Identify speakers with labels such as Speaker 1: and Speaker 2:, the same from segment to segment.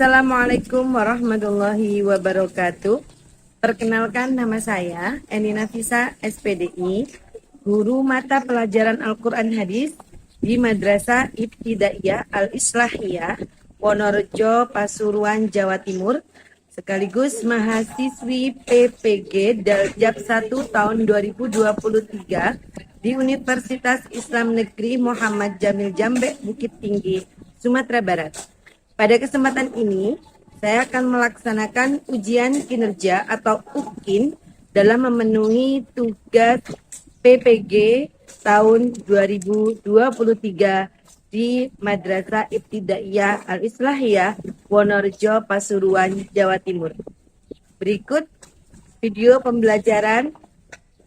Speaker 1: Assalamualaikum warahmatullahi wabarakatuh. Perkenalkan, nama saya Eni Nafisa, SPDI, guru mata pelajaran Al-Quran Hadis di Madrasah Ibtidaiyah Al-Islahiyah, Wonorejo, Pasuruan, Jawa Timur, sekaligus mahasiswi PPG Daljab 1 tahun 2023 di Universitas Islam Negeri Muhammad Jamil Jambe, Bukit Tinggi, Sumatera Barat. Pada kesempatan ini, saya akan melaksanakan ujian kinerja atau UKIN dalam memenuhi tugas PPG tahun 2023 di Madrasah Ibtidaiyah Al-Islahiyah, Wonorejo, Pasuruan, Jawa Timur. Berikut video pembelajaran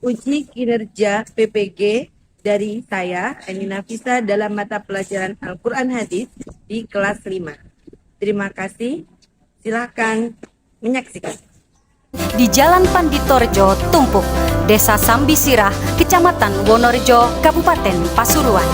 Speaker 1: uji kinerja PPG dari saya, Eni Nafisa, dalam mata pelajaran Al-Quran Hadis di kelas 5. Terima kasih. Silakan menyaksikan.
Speaker 2: Di Jalan Panditorjo, Tumpuk, Desa Sambisirah, Kecamatan Wonorejo, Kabupaten Pasuruan.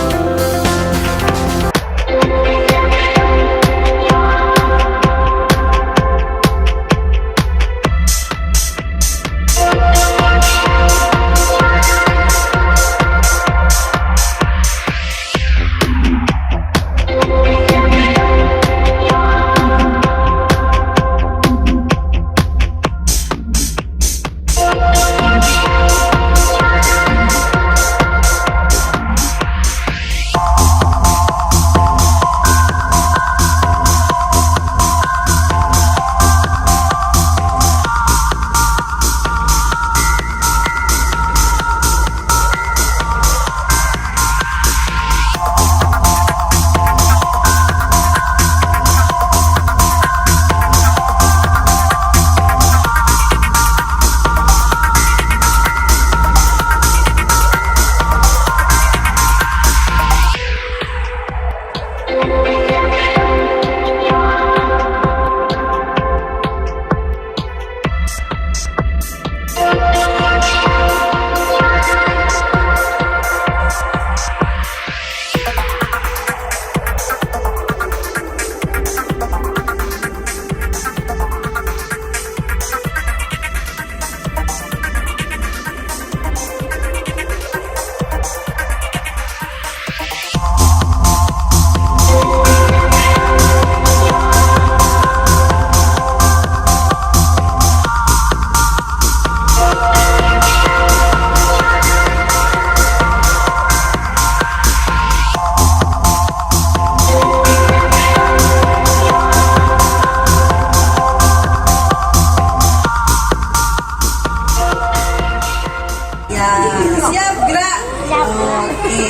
Speaker 1: Siap gerak? Oke.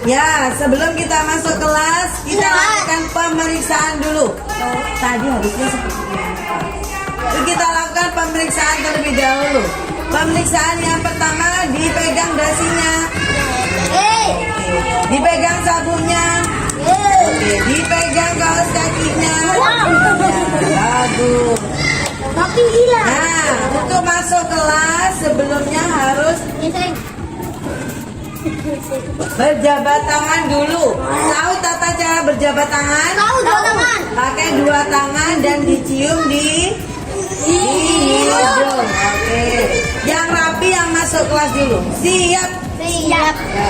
Speaker 1: Ya, sebelum kita masuk kelas, kita lakukan pemeriksaan dulu. Tadi harusnya seperti ini. Kita lakukan pemeriksaan terlebih dahulu. Pemeriksaan yang pertama, dipegang dasinya. Dipegang sabunnya. Oke, dipegang kaos kakinya. Bagus.
Speaker 3: Tapi hilang.
Speaker 1: Nah, untuk masuk kelas sebelumnya harus berjabat tangan dulu. Tahu tata cara berjabat tangan?
Speaker 3: Tahu dua tangan.
Speaker 1: Pakai dua tangan dan dicium di hidung. Oke. Yang rapi yang masuk kelas dulu. Siap?
Speaker 3: Siap.
Speaker 1: Ya.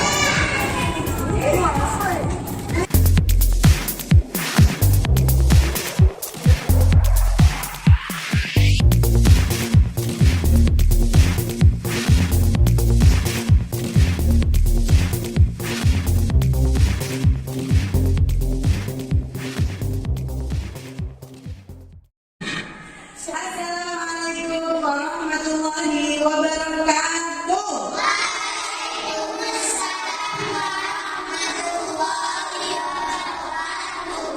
Speaker 1: Assalamualaikum warahmatullahi wabarakatuh.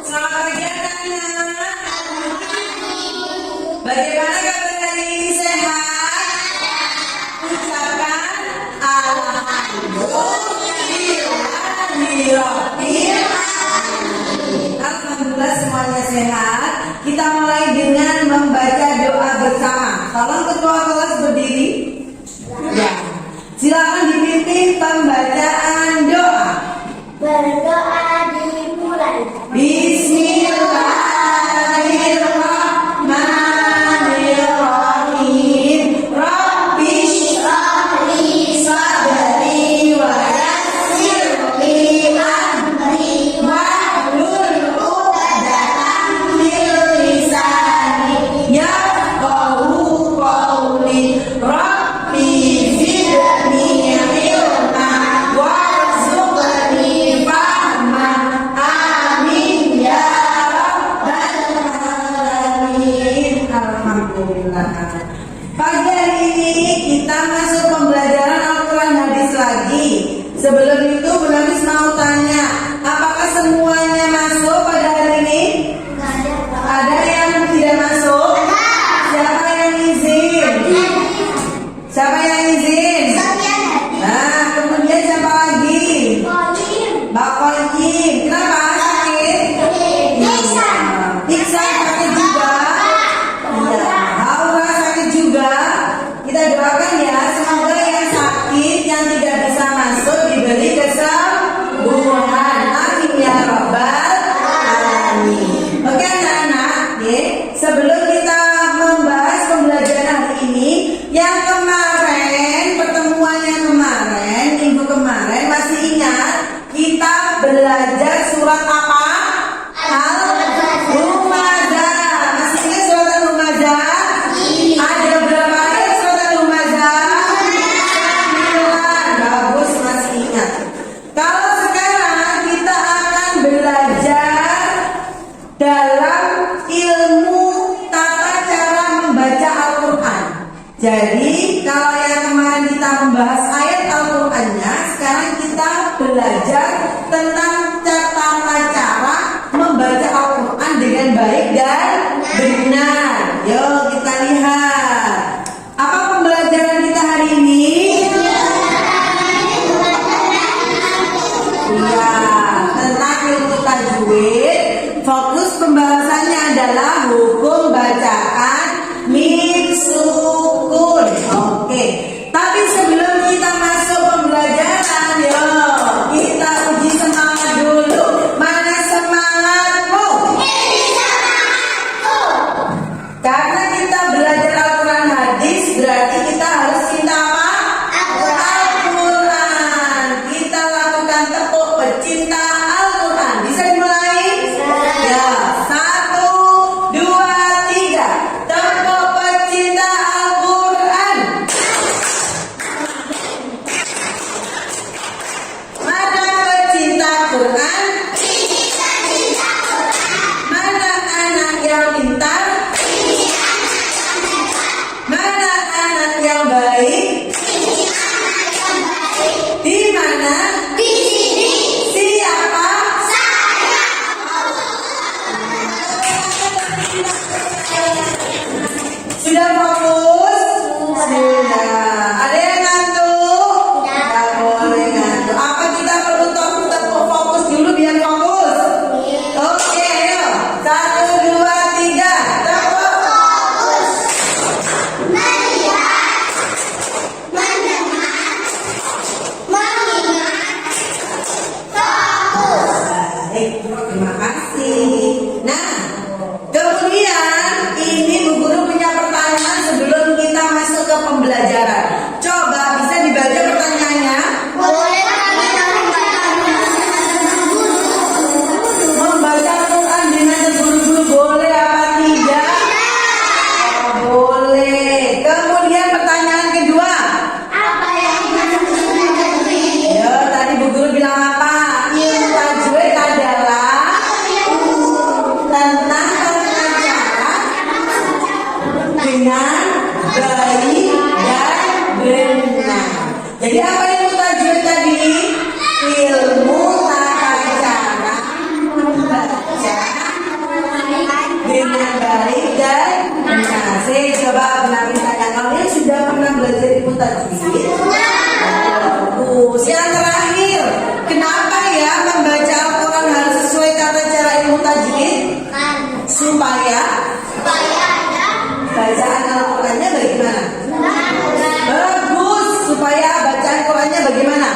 Speaker 1: Selamat pagi anak-anak. Bagaimana kabar hari ini, sehat? Ucapkan Alhamdulillah semuanya sehat. Kita mulai dengan membaca doa bersama. Tolong ketua kelas berdiri. Ya. Silakan dipimpin pembacaan doa.
Speaker 3: Berdoa dimulai.
Speaker 1: Bismillah. Nah, pagi hari ini kita masuk pembelajaran Al-Quran hadis lagi. Sebelum itu Bu Nafis mau tanya, apakah semuanya masuk pada hari ini? Ada yang tidak masuk? Siapa yang izin? Siapa yang izin? Nah, kemudian siapa lagi? Mbak Kolkim. Kenapa sakit? Iksan sakit juga. Iya. Aura sakit juga. Kita doakan ya, semoga yang sakit, yang tidak bisa masuk diberi kesembuhan. Amin ya rabbal alamin. Oke anak-anak, sebelum kita membahas pembelajaran hari ini, yang kemarin, pertemuan yang kemarin, minggu kemarin, masih ingat kita belajar surat apa? Al-Humazah. Masih ingat surat Al-Humazah? Ada berapa ayat surat Al-Humazah? 9. Bagus, masih ingat. Kalau sekarang kita akan belajar dalam ilmu tata cara membaca Al-Quran. Jadi kalau yang kemarin kita membahas ayat Al-Qurannya, sekarang kita belajar tentang tata cara membaca Al-Quran dengan baik dan benar. Yuk kita lihat. Apa pembelajaran kita hari ini? Iya, tentang ilmu tajwid. Fokus pembahasannya adalah hukum bacaan mim sukun. Oke. Tapi sebelum kita masuk pembelajaran, yuk kita uji semangat dulu. Mana semangatmu? Karena kita belajar Al-Quran hadis, berarti kita harus cinta apa? Al-Quran. Kita lakukan tepuk pecinta Al-Quran. Bisa dimulai? Ya, 1, 2, 3. Tepuk pecinta Al-Quran. Mana pecinta Quran? Mana anak yang pintar? Mana anak yang baik? Di mana? Siapa? Sudah fokus? Sudah. Ada yang ngantuk? Tidak boleh ngantuk. Apa kita perlu tepuk fokus dulu biar fokus? Oke, ayo. 1, 2, 3. Tepuk fokus. Baik, terima kasih. Nah, kemudian ini Bu Guru punya pertanyaan sebelum kita masuk ke pembelajaran. Coba bisa dibaca pertanyaannya? Membaca Quran dengan guru-guru boleh apa tidak? Oh, boleh. Kemudian pertanyaan kedua. Ya, tadi Bu Guru bilang apa? Ilmu tajwid adalah tentang tata cara dengan baik dan benar. Jadi apa ilmu tajwid tadi? Ilmu tata cara membaca dengan baik dan benar. Saya coba menambil tanya, kalian sudah pernah belajar ilmu tajwid? Bagus. Yang terakhir, kenapa ya membaca Al-Quran harus sesuai tata cara ilmu tajwid? Supaya bacaan Al-Qurannya bagaimana? Bagus. Supaya bacaan Qurannya bagaimana?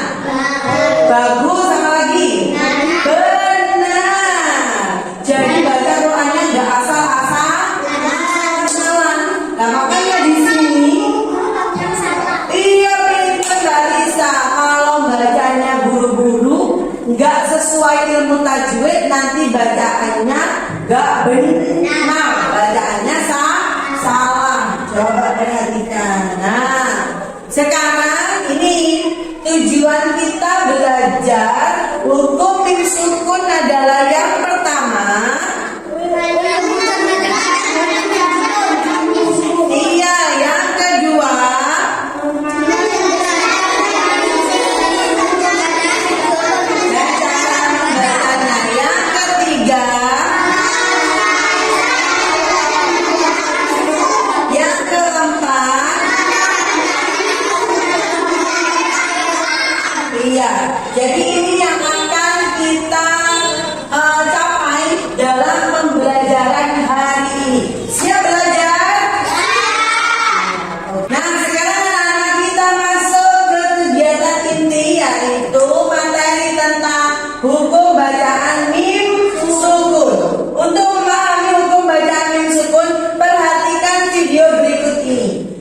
Speaker 1: Bagus. Apa lagi? Benar. Jadi baca Qurannya nggak asal-asalan. Nah makanya di sini iya pintar Larissa. Kalau bacanya buru-buru nggak sesuai ilmu tajwid, nanti bacaannya nggak benar, bacaannya salah. Coba perhatikan. Nah, sekarang ini tujuan kita belajar hukum mim sukun adalah yang pertama.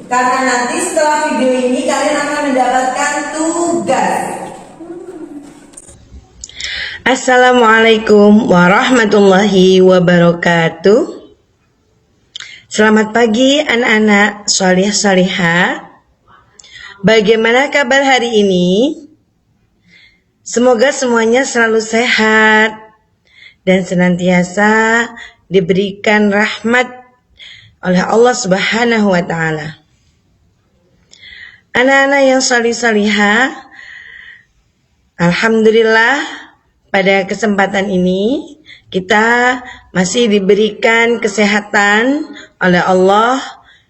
Speaker 1: Karena nanti setelah video ini kalian akan mendapatkan tugas.
Speaker 4: Assalamualaikum warahmatullahi wabarakatuh. Selamat pagi anak-anak sholih-sholihah. Bagaimana kabar hari ini? Semoga semuanya selalu sehat dan senantiasa diberikan rahmat oleh Allah Subhanahu wa taala. Anak-anak yang sholih-sholihah, alhamdulillah pada kesempatan ini kita masih diberikan kesehatan oleh Allah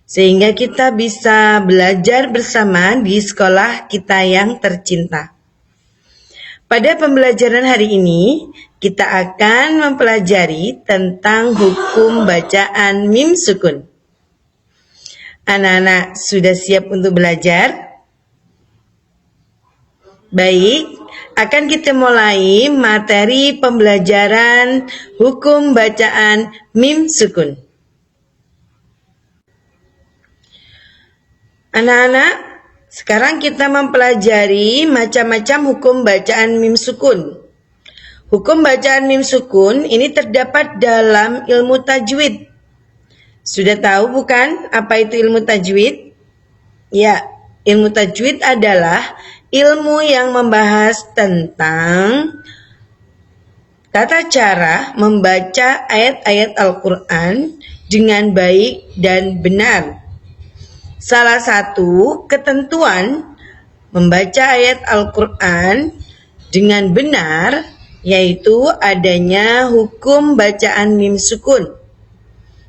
Speaker 4: sehingga kita bisa belajar bersama di sekolah kita yang tercinta. Pada pembelajaran hari ini kita akan mempelajari tentang hukum bacaan mim sukun. Anak-anak sudah siap untuk belajar? Baik, akan kita mulai materi pembelajaran hukum bacaan mim sukun. Anak-anak, sekarang kita mempelajari macam-macam hukum bacaan mim sukun. Hukum bacaan mim sukun ini terdapat dalam ilmu tajwid. Sudah tahu bukan apa itu ilmu tajwid? Ya, ilmu tajwid adalah ilmu yang membahas tentang tata cara membaca ayat-ayat Al-Quran dengan baik dan benar. Salah satu ketentuan membaca ayat Al-Quran dengan benar yaitu adanya hukum bacaan mim sukun.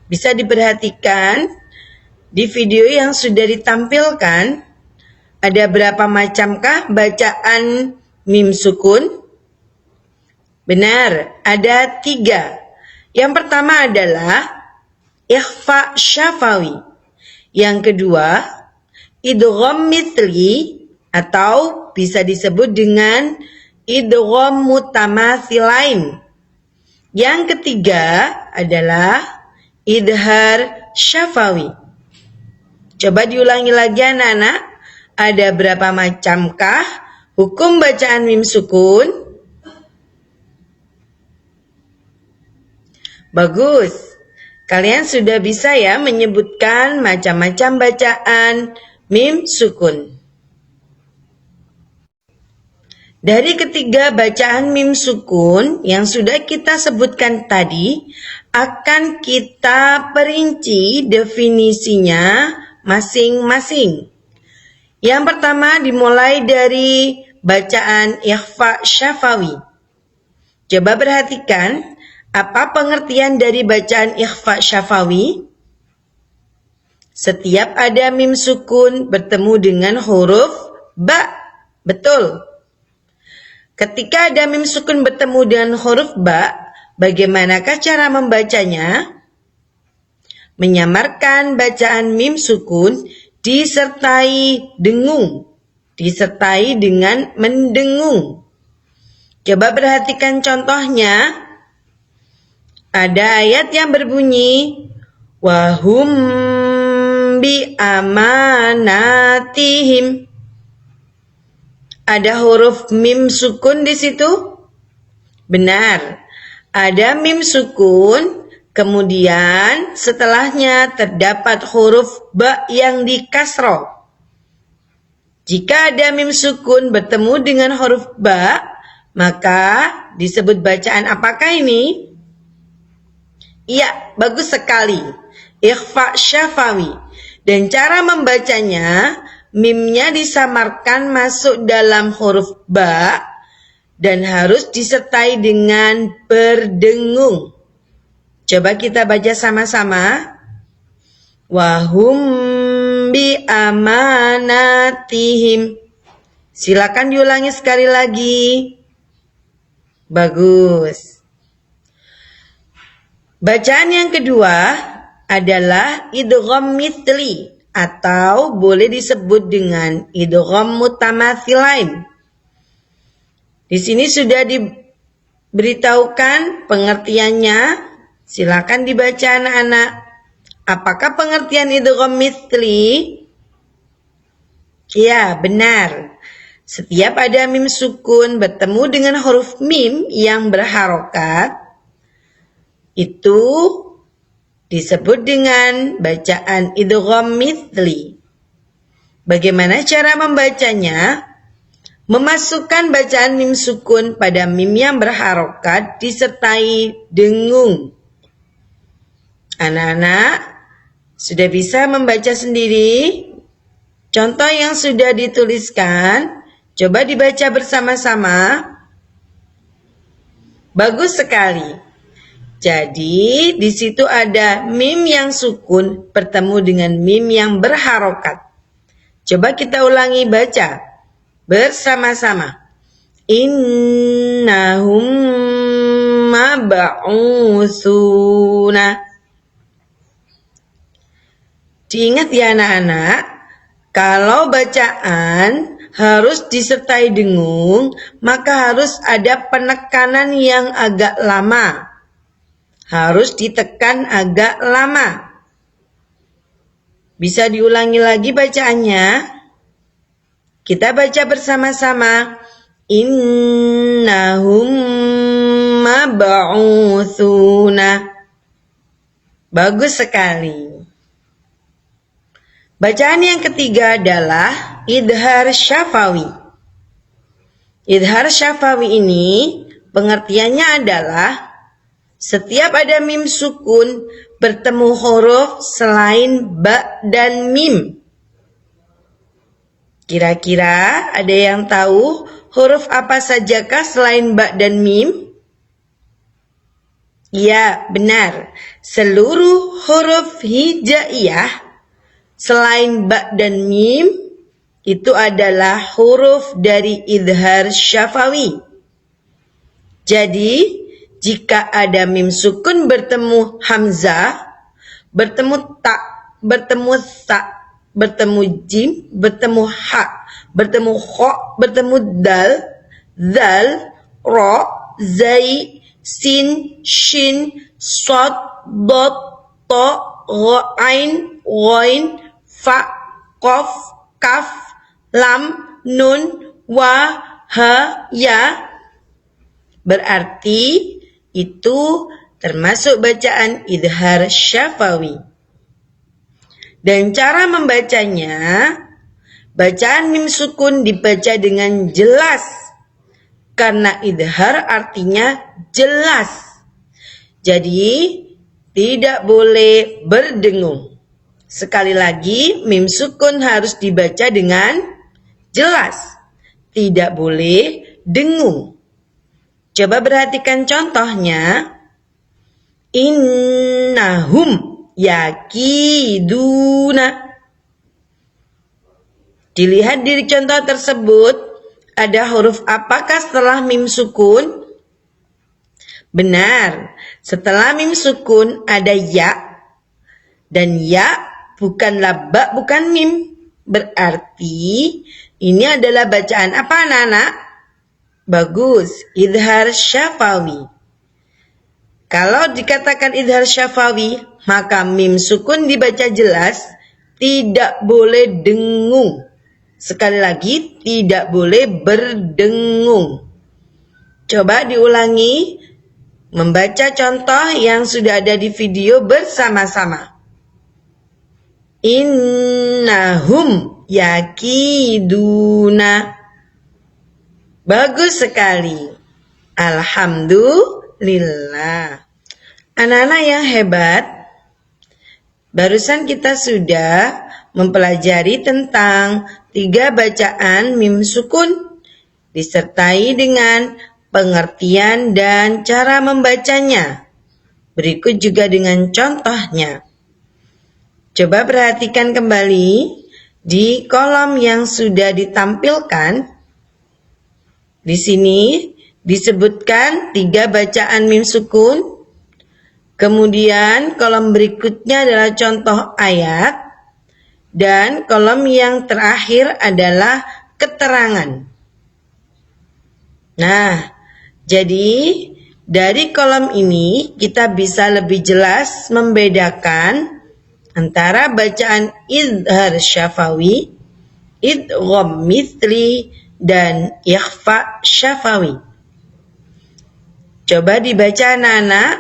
Speaker 4: Bisa diperhatikan di video yang sudah ditampilkan. Ada berapa macamkah bacaan mim sukun? Benar, ada 3. Yang pertama adalah ikhfa syafawi. Yang kedua, idgham mithli atau bisa disebut dengan idgham mutamatsilain. Yang ketiga adalah idhar syafawi. Coba diulangi lagi anak-anak. Ada berapa macamkah hukum bacaan mim sukun? Bagus. Kalian sudah bisa ya menyebutkan macam-macam bacaan mim sukun. Dari ketiga bacaan mim sukun yang sudah kita sebutkan tadi, akan kita perinci definisinya masing-masing. Yang pertama dimulai dari bacaan ikhfa syafawi. Coba perhatikan apa pengertian dari bacaan ikhfa syafawi? Setiap ada mim sukun bertemu dengan huruf ba. Betul. Ketika ada mim sukun bertemu dengan huruf ba, bagaimanakah cara membacanya? Menyamarkan bacaan mim sukun disertai dengung, disertai dengan mendengung. Coba perhatikan contohnya. Ada ayat yang berbunyi wahum bi amanatihim. Ada huruf mim sukun di situ? Benar. Ada mim sukun. Kemudian setelahnya terdapat huruf ba yang dikasroh. Jika ada mim sukun bertemu dengan huruf ba, maka disebut bacaan apakah ini? Iya, bagus sekali. Ikhfa syafawi. Dan cara membacanya, mimnya disamarkan masuk dalam huruf ba dan harus disertai dengan berdengung. Coba kita baca sama-sama. Wahum bi amanatihim. Silakan diulangi sekali lagi. Bagus. Bacaan yang kedua adalah idgham mithli atau boleh disebut dengan idgham mutamatsilain. Di sini sudah diberitahukan pengertiannya. Silakan dibaca anak-anak. Apakah pengertian idgham mithli? Ya, benar. Setiap ada mim sukun bertemu dengan huruf mim yang berharokat, itu disebut dengan bacaan idgham mithli. Bagaimana cara membacanya? Memasukkan bacaan mim sukun pada mim yang berharokat disertai dengung. Anak-anak sudah bisa membaca sendiri? Contoh yang sudah dituliskan, coba dibaca bersama-sama. Bagus sekali. Jadi, di situ ada mim yang sukun bertemu dengan mim yang berharokat. Coba kita ulangi baca bersama-sama. Innahum mab'utsuna. Diingat ya anak-anak, kalau bacaan harus disertai dengung, maka harus ada penekanan yang agak lama. Harus ditekan agak lama. Bisa diulangi lagi bacaannya? Kita baca bersama-sama. Innahum mab'utsuna. Bagus sekali. Bacaan yang ketiga adalah idhar syafawi. Idhar syafawi ini pengertiannya adalah setiap ada mim sukun bertemu huruf selain ba dan mim. Kira-kira ada yang tahu huruf apa sajakah selain ba dan mim? Ya, benar. Seluruh huruf hijaiyah selain ba dan mim itu adalah huruf dari idhar syafawi. Jadi, jika ada mim sukun bertemu hamzah, bertemu ta, bertemu sa, bertemu jim, bertemu ha, bertemu kha, bertemu dal, zal, ra, zai, sin, shin, sad, dot, ta, gha, ain, ghain, fa, qaf, kaf, lam, nun, wa, ha, ya. Berarti itu termasuk bacaan idhar syafawi. Dan cara membacanya, bacaan mim sukun dibaca dengan jelas. Karena idhar artinya jelas. Jadi, tidak boleh berdengung. Sekali lagi, mim sukun harus dibaca dengan jelas. Tidak boleh dengung. Coba perhatikan contohnya. Innahum yakiduna. Dilihat di contoh tersebut, ada huruf apakah setelah mim sukun? Benar, setelah mim sukun ada ya. Dan ya bukanlah ba, bukan mim. Berarti ini adalah bacaan apa anak-anak? Bagus, idhar syafawi. Kalau dikatakan idhar syafawi, maka mim sukun dibaca jelas, tidak boleh dengung. Sekali lagi, tidak boleh berdengung. Coba diulangi, membaca contoh yang sudah ada di video bersama-sama. Innahum yakiduna. Bagus sekali. Alhamdulillah. Anak-anak yang hebat, barusan kita sudah mempelajari tentang 3 bacaan mim sukun, disertai dengan pengertian dan cara membacanya. Berikut juga dengan contohnya. Coba perhatikan kembali di kolom yang sudah ditampilkan. Di sini disebutkan 3 bacaan mim sukun. Kemudian kolom berikutnya adalah contoh ayat. Dan kolom yang terakhir adalah keterangan. Nah, jadi dari kolom ini kita bisa lebih jelas membedakan antara bacaan idhar syafawi idgham mithli, dan ikhfa syafawi. Coba dibaca anak-anak.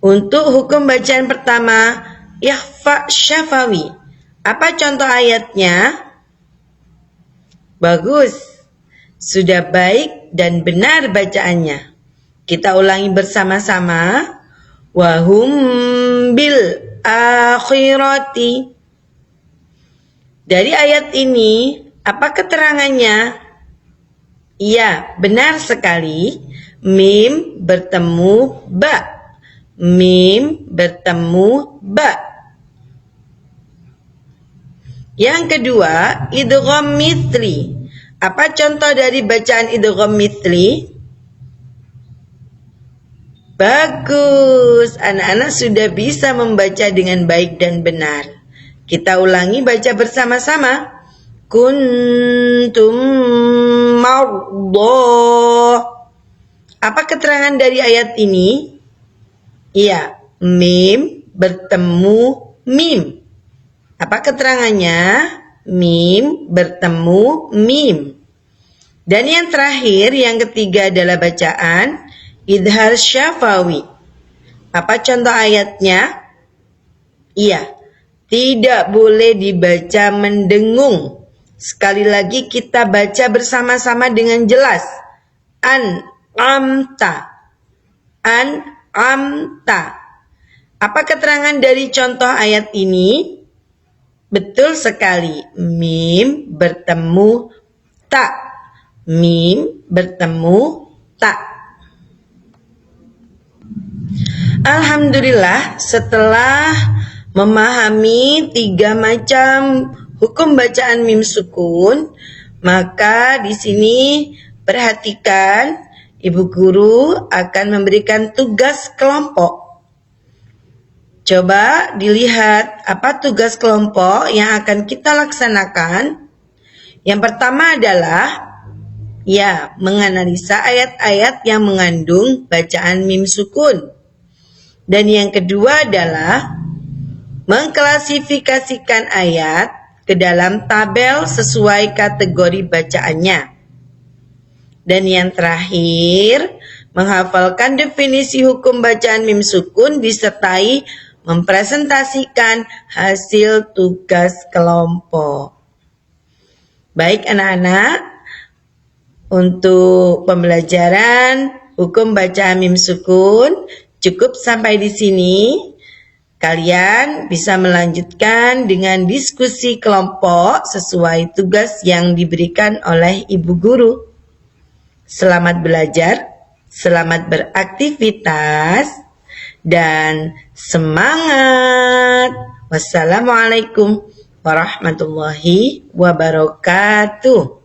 Speaker 4: Untuk hukum bacaan pertama, ikhfa syafawi. Apa contoh ayatnya? Bagus. Sudah baik dan benar bacaannya. Kita ulangi bersama-sama. Wahum bil akhirati. Dari ayat ini, apa keterangannya? Iya, benar sekali. Mim bertemu ba. Mim bertemu ba. Yang kedua, idgham mithli. Apa contoh dari bacaan idgham mithli? Bagus, anak-anak sudah bisa membaca dengan baik dan benar. Kita ulangi baca bersama-sama. Kuntum mardha. Apa keterangan dari ayat ini? Iya, mim bertemu mim. Apa keterangannya? Mim bertemu mim. Dan yang terakhir, yang ketiga adalah bacaan idhar syafawi. Apa contoh ayatnya? Iya, tidak boleh dibaca mendengung. Sekali lagi kita baca bersama-sama dengan jelas. An-amta. An-amta. Apa keterangan dari contoh ayat ini? Betul sekali. Mim bertemu ta. Mim bertemu ta. Alhamdulillah, setelah memahami 3 macam hukum bacaan mim sukun, maka di sini perhatikan Ibu Guru akan memberikan tugas kelompok. Coba dilihat apa tugas kelompok yang akan kita laksanakan. Yang pertama adalah menganalisa ayat-ayat yang mengandung bacaan mim sukun. Dan yang kedua adalah mengklasifikasikan ayat ke dalam tabel sesuai kategori bacaannya. Dan yang terakhir, menghafalkan definisi hukum bacaan mim sukun disertai mempresentasikan hasil tugas kelompok. Baik anak-anak, untuk pembelajaran hukum bacaan mim sukun cukup sampai di sini. Kalian bisa melanjutkan dengan diskusi kelompok sesuai tugas yang diberikan oleh Ibu Guru. Selamat belajar, selamat beraktivitas, dan semangat. Wassalamualaikum warahmatullahi wabarakatuh.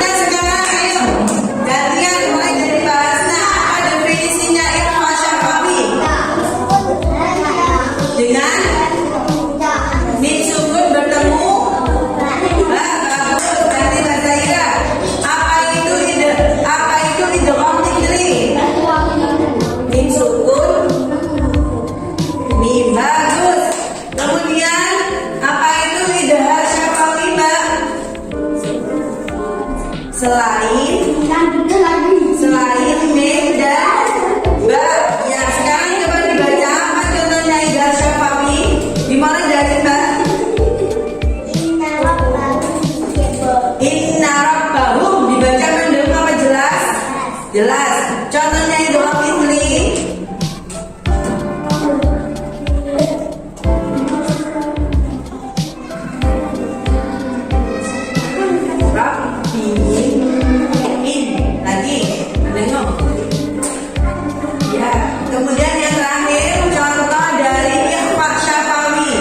Speaker 1: Dan sekarang ayo gantian mulai dari bahasa. Apa definisinya Irfa Syafawi? Dengan mim sukun bertemu ba. Bagus, ganti bahasa Ira. Apa itu idgham fikri? Mim sukun mim. Bagus. Kemudian apa itu idgham syafawi, Mbak? Selain mim dan ba. Ya, sekarang coba dibaca apa contohnya idgham syafawi? Dimulai dari Mbak. Inna rabbahum dibaca mendem apa jelas? Jelas. Contohnya idgham fikri. Rabbi in lagi menengok. Ya, kemudian yang terakhir contoh dari Irfa Syafawi.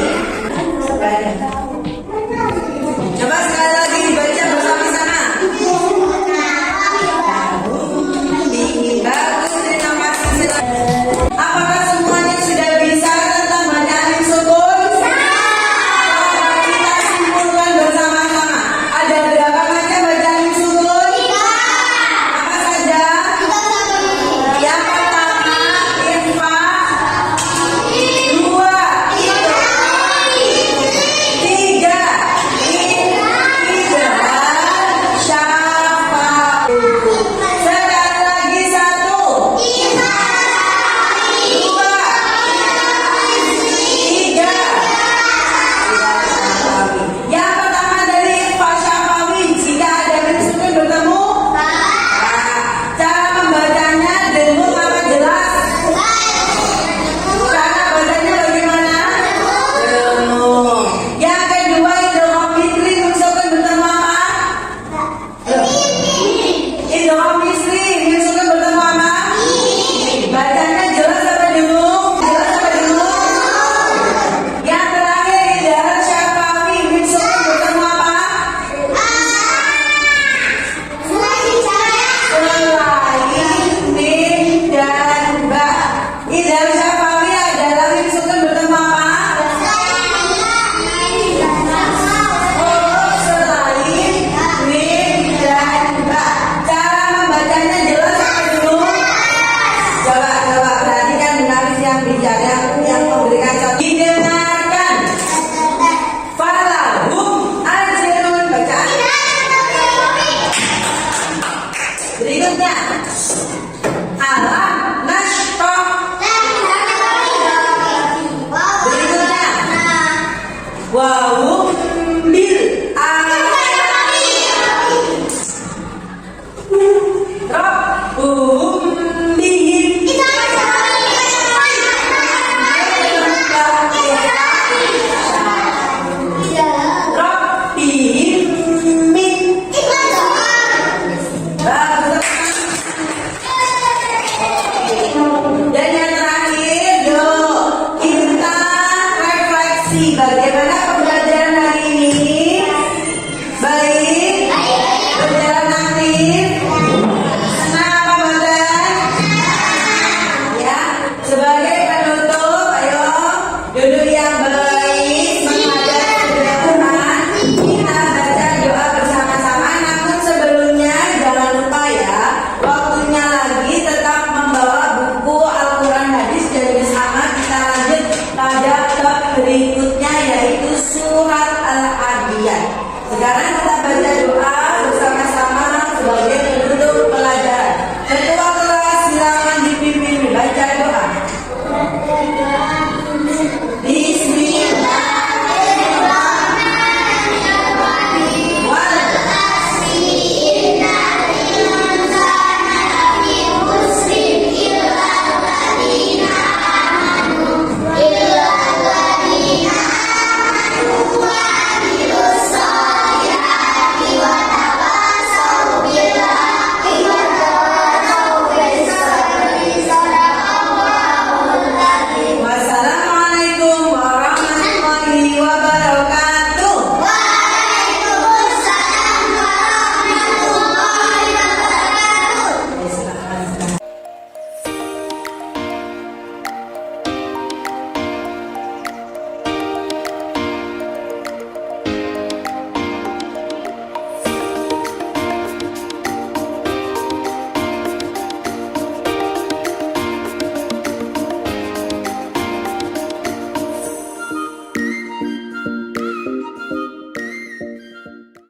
Speaker 1: Coba sekali lagi dibaca bersama-sama. Bagus, terima kasih. Silakan. Apakah semuanya sudah bisa tentang bacaan mim sukun? Kita simpulkan bersama-sama. Ada berapa macam bacaan mim sukun? Apa saja? Yang pertama, irfa. Dua, tiga, idgham syafawi. Sekali lagi, satu, dua, tiga. Yang pertama dari Irfa Syafawi, jika ada mim sukun bertemu, cara membacanya dengung apa jelas? Cara bacanya bagaimana? Dengung. Yang kedua idgham fikri, mim sukun bertemu apa? Idgham fikri, mim sukun bertemu apa? Bacanya jelas apa dengung? Jelas apa dengung? Yang terakhir idgham syafawi, mim sukun bertemu apa? Selain mim dan ba. Idgham syafawi adalah mim sukun bertemu apa? Oh, selain mim dan ba. Cara membacanya jelas apa dengung? Coba perhatikan menarik yang bicara yang memberikan contoh. Didengarkan. Falahum ajrun. Bacaan berikutnya.